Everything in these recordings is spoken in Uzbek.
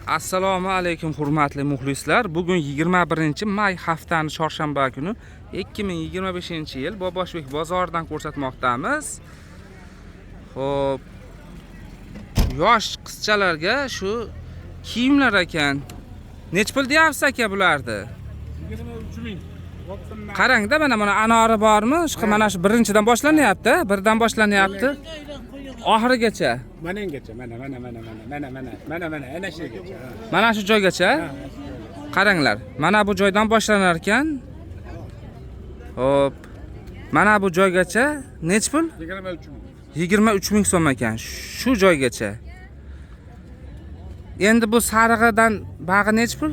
Assalomu alaykum hurmatli muxlislar. Bugun 21-may haftaning chorshanba kuni 2025-yil Boboshbek bozoridan ko'rsatmoqdamiz. Xo'p, yosh qizchalarga shu kiyimlar ekan. Nech pul deyapsiz aka bularni? 23 ming. Qarangda, mana anori bormi? Mana shu birinchidan boshlanyapti, birdan boshlanyapti. Oxirigacha. Managacha, mana. Ana shugacha. Mana shu joygacha. Qaranglar, mana bu joydan boshlanar ekan. Hop. Mana bu joygacha nech pul? 23 ming. 23 ming so'm ekan. Shu joygacha. Endi bu sarig'idan bag'i nech pul?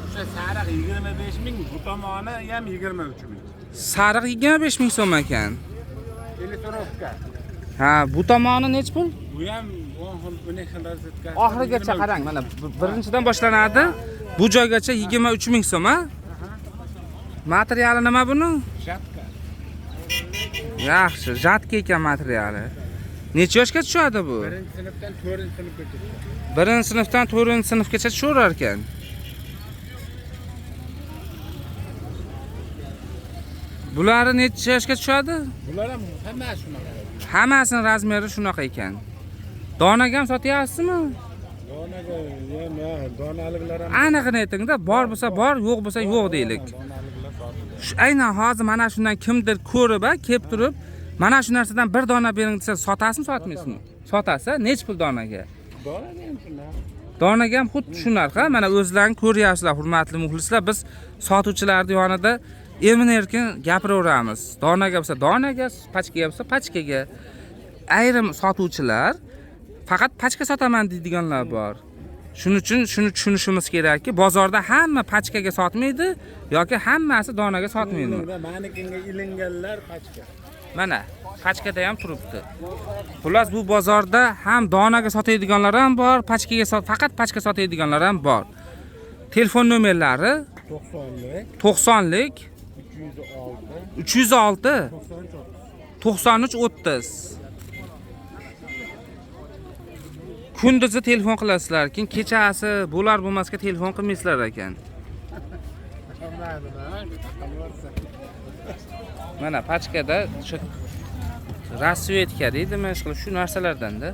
O'sha sariq 25 ming, bu tomoni ham 23 ming. Sariq 25 ming so'm ekan. Elektronika. Ha, bu tomoni nech pul? Bu ham 10 xil razvedka. Oxirigacha qarang, mana birinchidan boshlanadi. Bu joygacha 23 ming so'm, ha? Materiali nima buni? Shatka. Yaxshi, jadka ekan materiali. Necha yoshga tushadi bu? 1-sinfdan 4-sinfgacha. 1-sinfdan 4-sinfgacha tusharar ekan. Bular necha yoshga tushadi? Bular ham hammasi shunaqa. Hammasini razmeri shunaqa ekan. Donaga ham sotyapsizmi? Donaga ham, donaliklar ham. Aniqini ayting-da, bor bo'lsa bor, yo'q bo'lsa yo'q deylik. Aynan hozir mana shundan kimdir ko'rib, kelib turib, mana shu narsadan bir dona bering desa, sotasizmi, sotmaysizmi? Sotasa, nech pul donaga? Donaga ham shunaqa. Donaga ham xuddi shunaqa. Mana o'zlaring ko'ryapsizlar, hurmatli muxlislar. Biz sotuvchilarning yonida emin-erkin gapiraveramiz. Donaga bo'lsa donaga, pachkaga bo'lsa pachkaga. Ayrim sotuvchilar faqat pachka sotaman deydiganlar bor. Shuning uchun shuni tushunishimiz kerakki, bozorda hamma pachkaga sotmaydi yoki hammasi donaga sotmaydi. Manikinga ilinganlar pachka. Mana pachkada ham turibdi. Xullas bu bozorda ham donaga sotadiganlar ham bor, pachkaga faqat pachka sotadiganlar ham bor. Telefon nomerlari 90lik 306 93 30. Kunduzi telefon qilasizlar, keyin kechasi bo'lar bo'lmasga telefon qilmaysizlar ekan. Mana pachkada shu rasvetka deydimi, shu narsalardan-da.